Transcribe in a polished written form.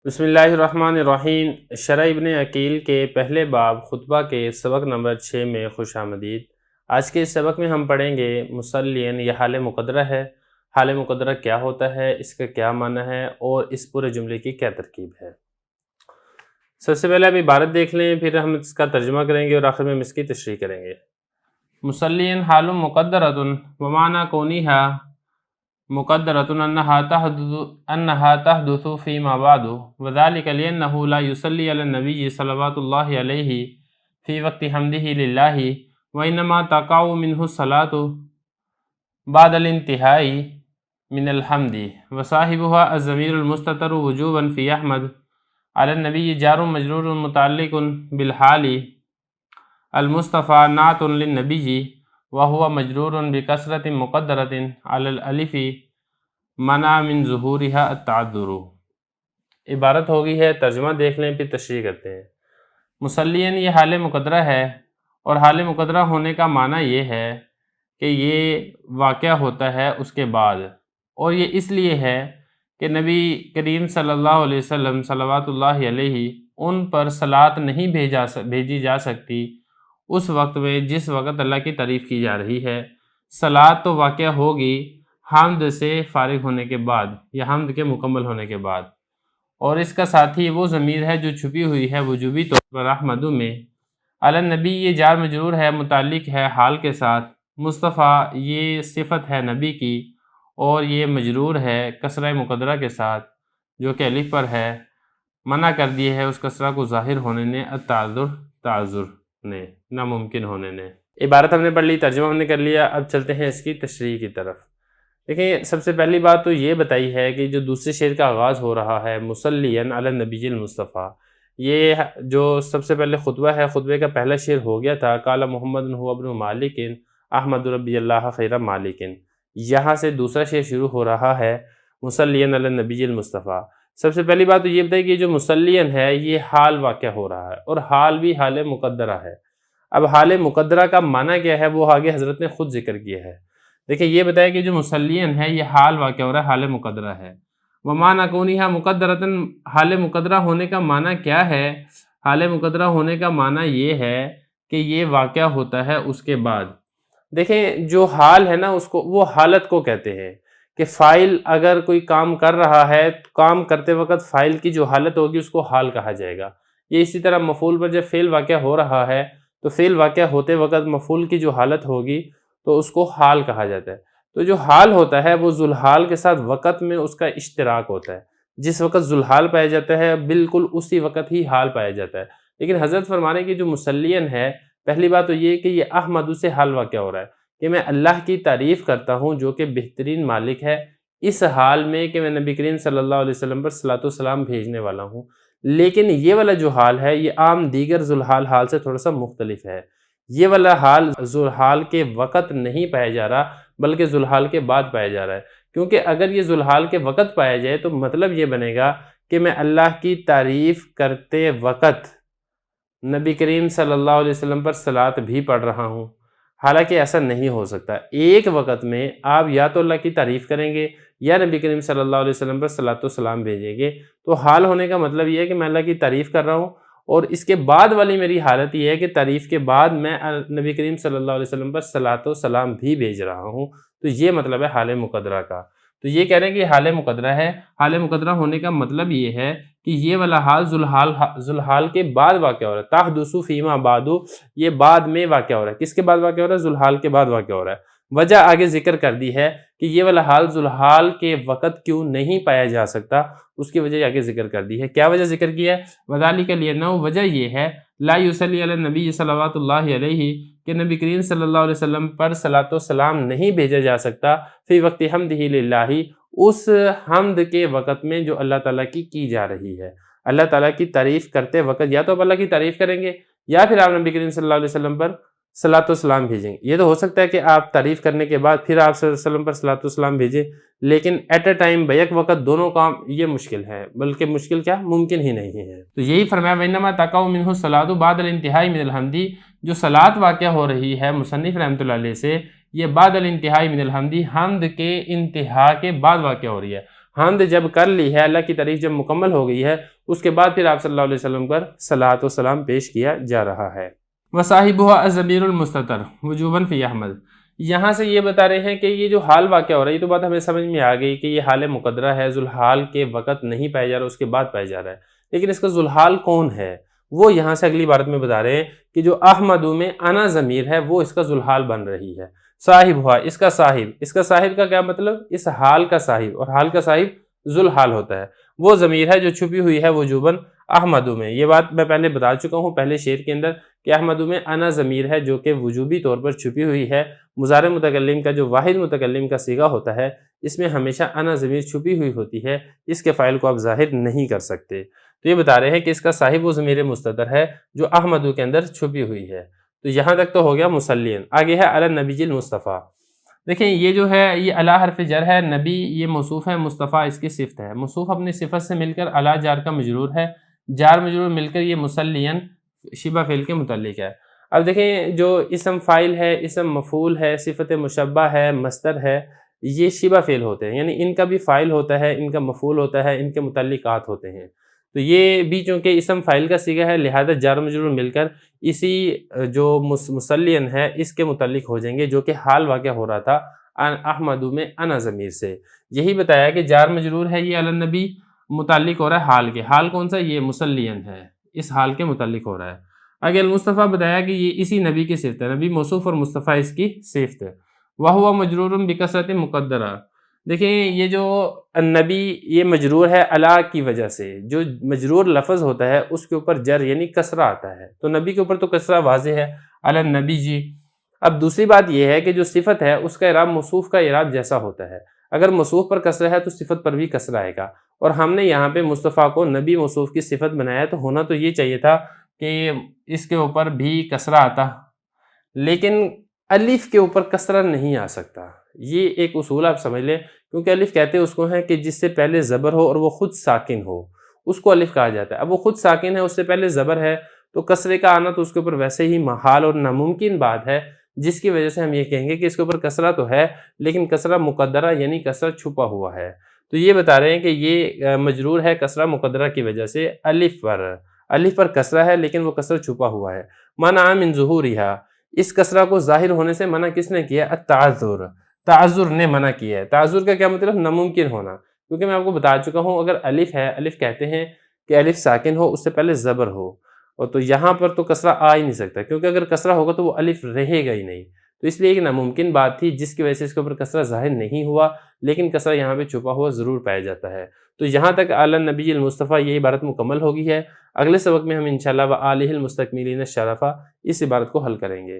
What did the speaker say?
بسم اللہ الرحمن الرحیم۔ شرح ابن عقیل کے پہلے باب خطبہ کے سبق نمبر 6 میں خوش آمدید۔ آج کے اس سبق میں ہم پڑھیں گے مصلین، یہ حال مقدرہ ہے۔ حال مقدرہ کیا ہوتا ہے، اس کا کیا معنی ہے اور اس پورے جملے کی کیا ترکیب ہے۔ سب سے پہلے آپ عبارت دیکھ لیں، پھر ہم اس کا ترجمہ کریں گے اور آخر میں ہم اس کی تشریح کریں گے۔ مصلین حال مقدرۃ ومعنی کونہا مقدرۃ انہا تحدث فیما بعد وذلك لأنه لا يصلي على النبي صلوات الله عليه في وقت حمده لله وإنما تقع منه الصلاة بعد الانتهاء من الحمد وصاحبها الضمير المستتر وجوبا في أحمد على النبي جار مجرور متعلق بالحال المصطفى نعت للنبي وهو مجرور بكسرة مقدرة على الألف منع من ظهورها التعذر۔ عبارت ہو گئی ہے، ترجمہ دیکھ لیں پھر تشریح کرتے ہیں۔ مصلین یہ حال مقدرہ ہے، اور حال مقدرہ ہونے کا معنی یہ ہے کہ یہ واقعہ ہوتا ہے اس کے بعد، اور یہ اس لیے ہے کہ نبی کریم صلی اللہ علیہ وسلم صلوات اللہ علیہ ان پر صلاۃ نہیں بھیجی جا سکتی اس وقت میں جس وقت اللہ کی تعریف کی جا رہی ہے۔ صلاۃ تو واقعہ ہوگی حمد سے فارغ ہونے کے بعد یا حمد کے مکمل ہونے کے بعد، اور اس کا ساتھی وہ ضمیر ہے جو چھپی ہوئی ہے وجوبی طور پر احمد میں۔ علی النبی یہ جار مجرور ہے، متعلق ہے حال کے ساتھ۔ مصطفیٰ یہ صفت ہے نبی کی، اور یہ مجرور ہے کسرہ مقدرہ کے ساتھ جو کہ الف پر ہے، منع کر دیے ہے اس کسرہ کو ظاہر ہونے نے، تعذر نے، ناممکن ہونے نے۔ عبارت ہم نے پڑھ لی، ترجمہ ہم نے کر لیا، اب چلتے ہیں اس کی تشریح کی طرف۔ دیکھیں، سب سے پہلی بات تو یہ بتائی ہے کہ جو دوسرے شعر کا آغاز ہو رہا ہے مصلین علی النبی المصطفیٰ، یہ جو سب سے پہلے خطبہ ہے، خطبے کا پہلا شعر ہو گیا تھا قال محمد هو ابن مالک احمد ربی اللہ خیر مالک۔ یہاں سے دوسرا شعر شروع ہو رہا ہے مصلین علی النبی المصطفیٰ۔ سب سے پہلی بات تو یہ بتائی کہ جو مصلین ہے یہ حال واقع ہو رہا ہے، اور حال بھی حال مقدرہ ہے۔ اب حال مقدرہ کا معنی کیا ہے وہ آگے حضرت نے خود ذکر کیا ہے۔ دیکھیں، یہ بتایا کہ جو مصلین ہے یہ حال واقع ہو رہا ہے، حال مقدرہ ہے۔ وَمَعْنَى كَوْنِهَا مُقَدَّرَةً، حال مقدرہ ہونے کا معنی کیا ہے؟ حال مقدرہ ہونے کا معنی یہ ہے کہ یہ واقعہ ہوتا ہے اس کے بعد۔ دیکھیں، جو حال ہے نا اس کو وہ حالت کو کہتے ہیں کہ فاعل اگر کوئی کام کر رہا ہے تو کام کرتے وقت فاعل کی جو حالت ہوگی اس کو حال کہا جائے گا۔ یہ اسی طرح مفعول پر جب فعل واقع ہو رہا ہے تو فعل واقع ہوتے وقت مفعول کی جو حالت ہوگی تو اس کو حال کہا جاتا ہے۔ تو جو حال ہوتا ہے وہ ذوالحال کے ساتھ وقت میں اس کا اشتراک ہوتا ہے۔ جس وقت ذوالحال پایا جاتا ہے بالکل اسی وقت ہی حال پایا جاتا ہے۔ لیکن حضرت فرمانے کی جو مصلین ہے، پہلی بات تو یہ کہ یہ احمد سے حال واقع ہو رہا ہے کہ میں اللہ کی تعریف کرتا ہوں جو کہ بہترین مالک ہے، اس حال میں کہ میں نبی کریم صلی اللہ علیہ وسلم پر صلاۃ و سلام بھیجنے والا ہوں۔ لیکن یہ والا جو حال ہے یہ عام دیگر ذوالحال حال سے تھوڑا سا مختلف ہے۔ یہ والا حال ذوالحال کے وقت نہیں پایا جا رہا بلکہ ذوالحال کے بعد پایا جا رہا ہے، کیونکہ اگر یہ ذوالحال کے وقت پایا جائے تو مطلب یہ بنے گا کہ میں اللہ کی تعریف کرتے وقت نبی کریم صلی اللہ علیہ وسلم پر صلاۃ بھی پڑھ رہا ہوں، حالانکہ ایسا نہیں ہو سکتا۔ ایک وقت میں آپ یا تو اللہ کی تعریف کریں گے یا نبی کریم صلی اللہ علیہ وسلم پر صلاۃ و سلام بھیجیں گے، تو حال ہونے کا مطلب یہ ہے کہ میں اللہ کی تعریف کر رہا ہوں، اور اس کے بعد والی میری حالت یہ ہے کہ تعریف کے بعد میں نبی کریم صلی اللہ علیہ وسلم پر صلاۃ و سلام بھی بھیج رہا ہوں۔ تو یہ مطلب ہے حال مقدرہ کا۔ تو یہ کہہ رہے ہیں کہ حال مقدرہ ہے۔ حال مقدرہ ہونے کا مطلب یہ ہے کہ یہ والا حال ذوالحال کے بعد واقع ہو رہا ہے۔ تحدث فیما بعد، یہ بعد میں واقع ہو رہا ہے۔ کس کے بعد واقع ہو رہا ہے؟ ذوالحال کے بعد واقع ہو رہا ہے۔ وجہ آگے ذکر کر دی ہے کہ یہ والا حال ذوالحال کے وقت کیوں نہیں پایا جا سکتا، اس کی وجہ آگے ذکر کر دی ہے۔ کیا وجہ ذکر کی ہے؟ وذالک لأنہ، وجہ یہ ہے لا یصلی علی النبی صلوات اللہ علیہ کہ نبی کریم صلی اللہ علیہ وسلم پر صلاۃ و سلام نہیں بھیجا جا سکتا فی وقت حمدہ للہ، اس حمد کے وقت میں جو اللہ تعالیٰ کی جا رہی ہے۔ اللہ تعالیٰ کی تعریف کرتے وقت یا تو آپ اللہ کی تعریف کریں گے یا پھر آپ نبی کریم صلی اللہ علیہ وسلم پر صلاۃ و سلام بھیجیں گے۔ یہ تو ہو سکتا ہے کہ آپ تعریف کرنے کے بعد پھر آپ صلی اللہ علیہ وسلم پر صلاۃ و سلام بھیجیں، لیکن ایٹ اے ٹائم بیک وقت دونوں کام یہ مشکل ہے، بلکہ مشکل کیا ممکن ہی نہیں ہے۔ تو یہی فرمایا وَإِنَّمَا تَقَعُ مِنْهُ الصَّلَاةُ بَعْدَ الْانْتِهَاءِ مِنَ الْحَمْدِ، جو صلاۃ واقع ہو رہی ہے مصنف رحمۃ اللہ علیہ سے، یہ بعد الانتہائی من الحمد، حمد کے انتہا کے بعد واقع ہو رہی ہے۔ حمد جب کر لی ہے، اللہ کی تعریف جب مکمل ہو گئی ہے، اس کے بعد پھر آپ صلی اللہ علیہ وسلم پر صلاۃ و سلام پیش کیا جا رہا ہے۔ وَصَاحِبُهَا الضَّمِيرُ الْمُسْتَتَرُ وُجُوبًا فِي أَحْمَدَ، یہاں سے یہ بتا رہے ہیں کہ یہ جو حال واقع ہو رہا ہے، یہ تو بات ہمیں سمجھ میں آ گئی کہ یہ حال مقدرہ ہے، ذوالحال کے وقت نہیں پایا جا رہا، اس کے بعد پایا جا رہا ہے، لیکن اس کا ذوالحال کون ہے وہ یہاں سے اگلی عبارت میں بتا رہے ہیں کہ جو احمدو میں انا ضمیر ہے وہ اس کا ذوالحال بن رہی ہے۔ صاحب ہوا، اس کا صاحب کا کیا مطلب؟ اس حال کا صاحب، اور حال کا صاحب ذوالحال ہوتا ہے، وہ ضمیر ہے جو چھپی ہوئی ہے وجوباً احمدو میں۔ یہ بات میں پہلے بتا چکا ہوں پہلے شعر کے اندر کہ احمدو میں انا ضمیر ہے جو کہ وجوبی طور پر چھپی ہوئی ہے۔ مضارع متکلم کا جو واحد متکلم کا صیغہ ہوتا ہے اس میں ہمیشہ انا ضمیر چھپی ہوئی ہوتی ہے، اس کے فاعل کو آپ ظاہر نہیں کر سکتے۔ تو یہ بتا رہے ہیں کہ اس کا صاحب وہ ضمیر مستتر ہے جو احمدو کے اندر چھپی ہوئی ہے۔ تو یہاں تک تو ہو گیا مصلین۔ آگے ہے علی النبی المصطفیٰ۔ دیکھیں یہ جو ہے یہ علی حرف جر ہے، نبی یہ موصوف ہے، مصطفیٰ اس کی صفت ہے۔ موصوف اپنی صفت سے مل کر علی جار کا مجرور ہے، جار مجرور مل کر یہ مصلین شبہ فعل کے متعلق ہے۔ اب دیکھیں جو اسم فاعل ہے، اسم مفعول ہے، صفت مشبہ ہے، مصدر ہے، یہ شبہ فعل ہوتے ہیں، یعنی ان کا بھی فاعل ہوتا ہے، ان کا مفعول ہوتا ہے، ان کے متعلقات ہوتے ہیں۔ تو یہ بھی چونکہ اسم فاعل کا صیغہ ہے لہذا جار مجرور مل کر اسی جو مصلین ہے اس کے متعلق ہو جائیں گے، جو کہ حال واقع ہو رہا تھا احمدو میں انا ضمیر سے۔ یہی بتایا کہ جار مجرور ہے یہ علی النبی، متعلق ہو رہا ہے حال کے، حال کون سا؟ یہ مصلین ہے، اس حال کے متعلق ہو رہا ہے۔ آگے المصطفیٰ بتایا کہ یہ اسی نبی کی صفت ہے، نبی موصوف اور مصطفیٰ اس کی صفت ہے۔ وَهُوَ مجرور بکثرت مقدرہ، دیکھیں یہ جو النبی یہ مجرور ہے علا کی وجہ سے، جو مجرور لفظ ہوتا ہے اس کے اوپر جر یعنی کسرہ آتا ہے، تو نبی کے اوپر تو کسرہ واضح ہے علی النبی جی۔ اب دوسری بات یہ ہے کہ جو صفت ہے اس کا اعراب موصوف کا اعراب جیسا ہوتا ہے، اگر موصوف پر کسرہ ہے تو صفت پر بھی کسرہ آئے گا، اور ہم نے یہاں پہ مصطفیٰ کو نبی موصوف کی صفت بنایا تو ہونا تو یہ چاہیے تھا کہ اس کے اوپر بھی کسرہ آتا، لیکن الف کے اوپر کسرہ نہیں آ سکتا۔ یہ ایک اصول آپ سمجھ لیں، کیونکہ الف کہتے ہیں اس کو ہیں کہ جس سے پہلے زبر ہو اور وہ خود ساکن ہو، اس کو الف کہا جاتا ہے۔ اب وہ خود ساکن ہے، اس سے پہلے زبر ہے، تو کسرے کا آنا تو اس کے اوپر ویسے ہی محال اور ناممکن بات ہے، جس کی وجہ سے ہم یہ کہیں گے کہ اس کے اوپر کسرہ تو ہے لیکن کسرہ مقدرہ یعنی کسرہ چھپا ہوا ہے۔ تو یہ بتا رہے ہیں کہ یہ مجرور ہے کسرہ مقدرہ کی وجہ سے الف پر کسرہ ہے لیکن وہ کسرہ چھپا ہوا ہے۔ منع من ظہورہا، اس کسرہ کو ظاہر ہونے سے منع کس نے کیا؟ التعذر، تعذر نے منع کیا ہے۔ تعذر کا کیا مطلب؟ ناممکن ہونا، کیونکہ میں آپ کو بتا چکا ہوں اگر الف ہے، الف کہتے ہیں کہ الف ساکن ہو اس سے پہلے زبر ہو، اور تو یہاں پر تو کسرہ آ ہی نہیں سکتا، کیونکہ اگر کسرہ ہوگا تو وہ الف رہے گا ہی نہیں، تو اس لیے ایک ناممکن بات تھی جس کی وجہ سے اس کے اوپر کسرہ ظاہر نہیں ہوا، لیکن کسرہ یہاں پہ چھپا ہوا ضرور پایا جاتا ہے۔ تو یہاں تک علی النبی المصطفیٰ یہ عبارت مکمل ہوگی ہے۔ اگلے سبق میں ہم انشاءاللہ وآلہ المستکملین الشرفہ اس عبارت کو حل کریں گے۔